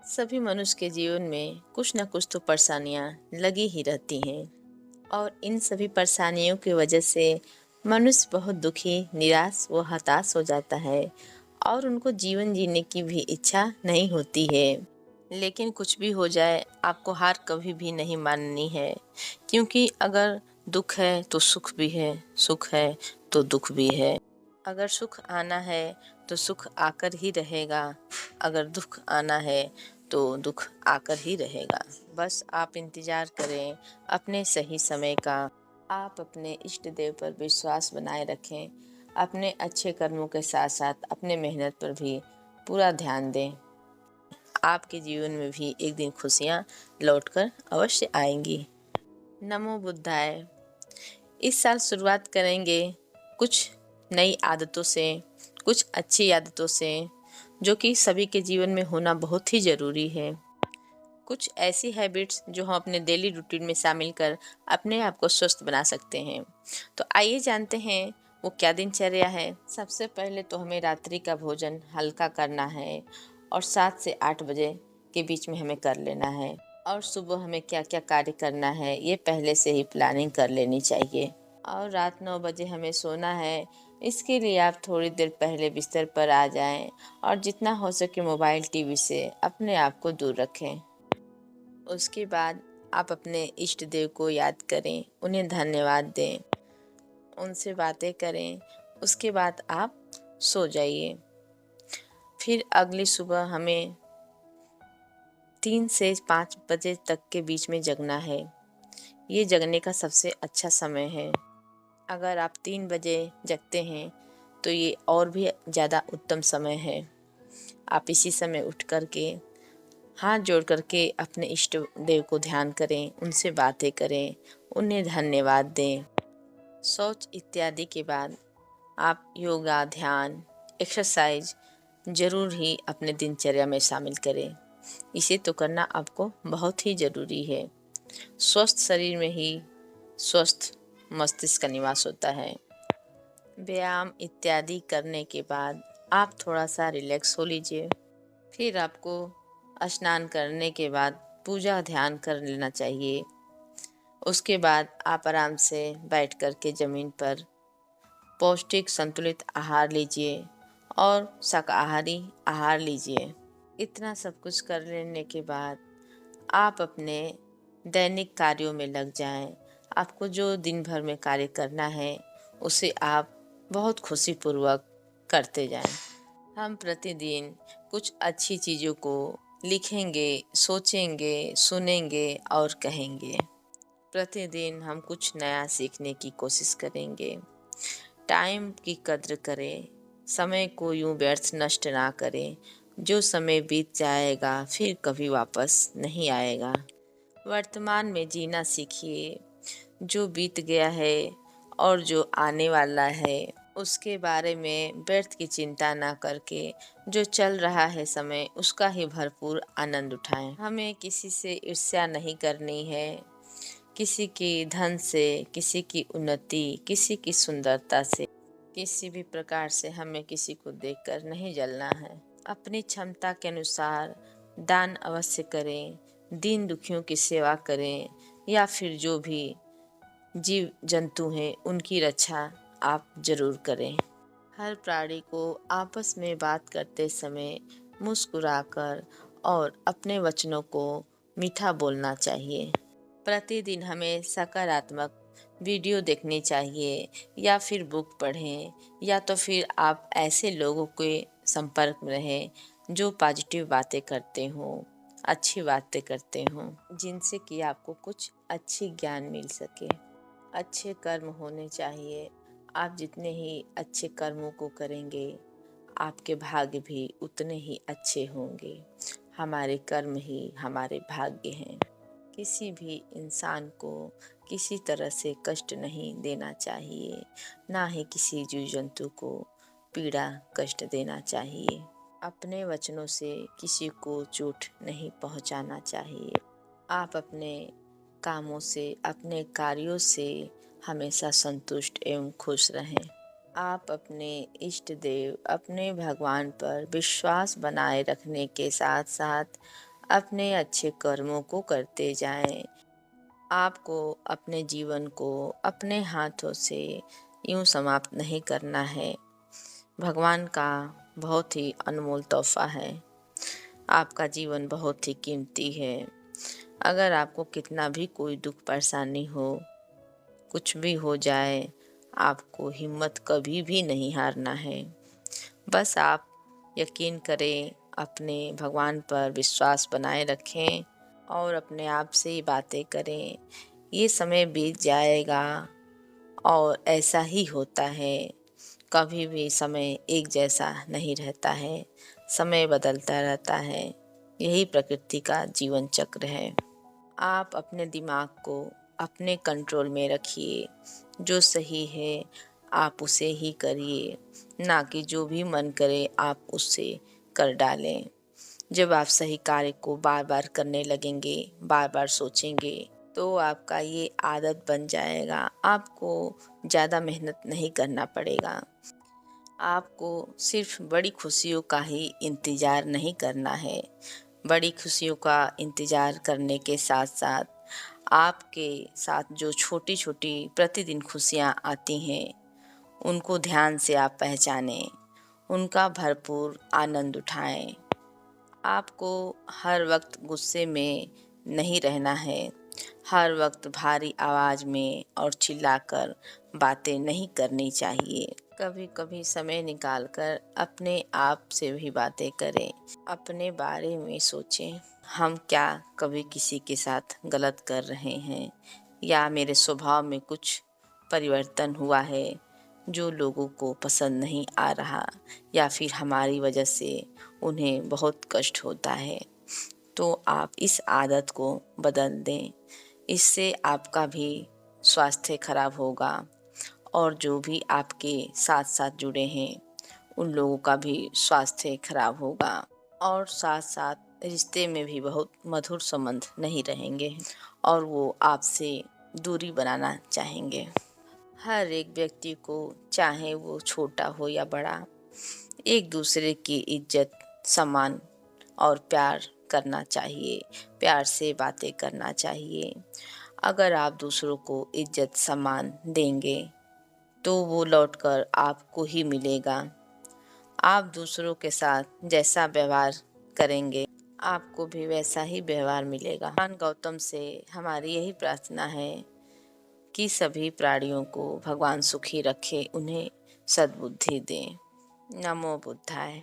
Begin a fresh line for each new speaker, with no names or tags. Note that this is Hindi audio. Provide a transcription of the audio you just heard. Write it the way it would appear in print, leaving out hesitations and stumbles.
सभी मनुष्य के जीवन में कुछ न कुछ तो परेशानियां लगी ही रहती हैं और इन सभी परेशानियों की वजह से मनुष्य बहुत दुखी, निराश व हताश हो जाता है और उनको जीवन जीने की भी इच्छा नहीं होती है। लेकिन कुछ भी हो जाए, आपको हार कभी भी नहीं माननी है, क्योंकि अगर दुख है तो सुख भी है, सुख है तो दुख भी है। अगर सुख आना है तो सुख आकर ही रहेगा, अगर दुख आना है तो दुख आकर ही रहेगा। बस आप इंतज़ार करें अपने सही समय का। आप अपने इष्ट देव पर विश्वास बनाए रखें। अपने अच्छे कर्मों के साथ साथ अपने मेहनत पर भी पूरा ध्यान दें। आपके जीवन में भी एक दिन खुशियाँ लौटकर अवश्य आएंगी। नमो बुद्धाय। इस साल शुरुआत करेंगे कुछ नई आदतों से, कुछ अच्छी आदतों से, जो कि सभी के जीवन में होना बहुत ही ज़रूरी है। कुछ ऐसी हैबिट्स जो हम अपने डेली रूटीन में शामिल कर अपने आप को स्वस्थ बना सकते हैं। तो आइए जानते हैं वो क्या दिनचर्या है। सबसे पहले तो हमें रात्रि का भोजन हल्का करना है और 7 से 8 बजे के बीच में हमें कर लेना है। और सुबह हमें क्या क्या कार्य करना है ये पहले से ही प्लानिंग कर लेनी चाहिए। और रात 9 बजे हमें सोना है। इसके लिए आप थोड़ी देर पहले बिस्तर पर आ जाएं और जितना हो सके मोबाइल टीवी से अपने आप को दूर रखें। उसके बाद आप अपने इष्ट देव को याद करें, उन्हें धन्यवाद दें, उनसे बातें करें। उसके बाद आप सो जाइए। फिर अगली सुबह हमें 3 से 5 बजे तक के बीच में जगना है। ये जगने का सबसे अच्छा समय है। अगर आप 3 बजे जगते हैं तो ये और भी ज़्यादा उत्तम समय है। आप इसी समय उठ कर के हाथ जोड़ करके अपने इष्ट देव को ध्यान करें, उनसे बातें करें, उन्हें धन्यवाद दें। शौच इत्यादि के बाद आप योगा, ध्यान, एक्सरसाइज ज़रूर ही अपने दिनचर्या में शामिल करें। इसे तो करना आपको बहुत ही ज़रूरी है। स्वस्थ शरीर में ही स्वस्थ मस्तिष्क का निवास होता है। व्यायाम इत्यादि करने के बाद आप थोड़ा सा रिलैक्स हो लीजिए। फिर आपको स्नान करने के बाद पूजा ध्यान कर लेना चाहिए। उसके बाद आप आराम से बैठ कर के ज़मीन पर पौष्टिक संतुलित आहार लीजिए और शाकाहारी आहार लीजिए। इतना सब कुछ कर लेने के बाद आप अपने दैनिक कार्यों में लग जाएं। आपको जो दिन भर में कार्य करना है उसे आप बहुत खुशीपूर्वक करते जाएं। हम प्रतिदिन कुछ अच्छी चीज़ों को लिखेंगे, सोचेंगे, सुनेंगे और कहेंगे। प्रतिदिन हम कुछ नया सीखने की कोशिश करेंगे। टाइम की कद्र करें, समय को यूं व्यर्थ नष्ट ना करें। जो समय बीत जाएगा फिर कभी वापस नहीं आएगा। वर्तमान में जीना सीखिए। जो बीत गया है और जो आने वाला है उसके बारे में व्यर्थ की चिंता ना करके जो चल रहा है समय उसका ही भरपूर आनंद उठाएं। हमें किसी से ईर्ष्या नहीं करनी है। किसी की धन से, किसी की उन्नति, किसी की सुंदरता से, किसी भी प्रकार से हमें किसी को देखकर नहीं जलना है। अपनी क्षमता के अनुसार दान अवश्य करें, दीन दुखियों की सेवा करें या फिर जो भी जीव जंतु हैं उनकी रक्षा आप जरूर करें। हर प्राणी को आपस में बात करते समय मुस्कुराकर और अपने वचनों को मीठा बोलना चाहिए। प्रतिदिन हमें सकारात्मक वीडियो देखनी चाहिए या फिर बुक पढ़ें या तो फिर आप ऐसे लोगों के संपर्क में रहें जो पॉजिटिव बातें करते हों, अच्छी बातें करते हों, जिनसे कि आपको कुछ अच्छी ज्ञान मिल सके। अच्छे कर्म होने चाहिए। आप जितने ही अच्छे कर्मों को करेंगे आपके भाग्य भी उतने ही अच्छे होंगे। हमारे कर्म ही हमारे भाग्य हैं। किसी भी इंसान को किसी तरह से कष्ट नहीं देना चाहिए, ना ही किसी जीव जंतु को पीड़ा कष्ट देना चाहिए। अपने वचनों से किसी को चोट नहीं पहुंचाना चाहिए। आप अपने कामों से, अपने कार्यों से हमेशा संतुष्ट एवं खुश रहें। आप अपने इष्ट देव, अपने भगवान पर विश्वास बनाए रखने के साथ साथ अपने अच्छे कर्मों को करते जाएं। आपको अपने जीवन को अपने हाथों से यूं समाप्त नहीं करना है। भगवान का बहुत ही अनमोल तोहफा है। आपका जीवन बहुत ही कीमती है। अगर आपको कितना भी कोई दुख परेशानी हो, कुछ भी हो जाए, आपको हिम्मत कभी भी नहीं हारना है। बस आप यकीन करें, अपने भगवान पर विश्वास बनाए रखें और अपने आप से ही बातें करें। ये समय बीत जाएगा और ऐसा ही होता है। कभी भी समय एक जैसा नहीं रहता है, समय बदलता रहता है। यही प्रकृति का जीवन चक्र है। आप अपने दिमाग को अपने कंट्रोल में रखिए। जो सही है आप उसे ही करिए, ना कि जो भी मन करे आप उससे कर डालें। जब आप सही कार्य को बार बार करने लगेंगे, बार बार सोचेंगे, तो आपका ये आदत बन जाएगा। आपको ज़्यादा मेहनत नहीं करना पड़ेगा। आपको सिर्फ बड़ी खुशियों का ही इंतज़ार नहीं करना है। बड़ी खुशियों का इंतज़ार करने के साथ साथ आपके साथ जो छोटी छोटी प्रतिदिन खुशियाँ आती हैं, उनको ध्यान से आप पहचानें, उनका भरपूर आनंद उठाएं। आपको हर वक्त गुस्से में नहीं रहना है। हर वक्त भारी आवाज़ में और चिल्लाकर बातें नहीं करनी चाहिए। कभी कभी समय निकालकर अपने आप से भी बातें करें। अपने बारे में सोचें, हम क्या कभी किसी के साथ गलत कर रहे हैं, या मेरे स्वभाव में कुछ परिवर्तन हुआ है जो लोगों को पसंद नहीं आ रहा, या फिर हमारी वजह से उन्हें बहुत कष्ट होता है। तो आप इस आदत को बदल दें। इससे आपका भी स्वास्थ्य खराब होगा और जो भी आपके साथ साथ जुड़े हैं उन लोगों का भी स्वास्थ्य खराब होगा, और साथ साथ रिश्ते में भी बहुत मधुर संबंध नहीं रहेंगे और वो आपसे दूरी बनाना चाहेंगे। हर एक व्यक्ति को, चाहे वो छोटा हो या बड़ा, एक दूसरे की इज्जत, सम्मान और प्यार करना चाहिए। प्यार से बातें करना चाहिए। अगर आप दूसरों को इज्जत सम्मान देंगे तो वो लौटकर आपको ही मिलेगा। आप दूसरों के साथ जैसा व्यवहार करेंगे, आपको भी वैसा ही व्यवहार मिलेगा। भगवान गौतम से हमारी यही प्रार्थना है कि सभी प्राणियों को भगवान सुखी रखे, उन्हें सद्बुद्धि दें। नमो बुद्धाय।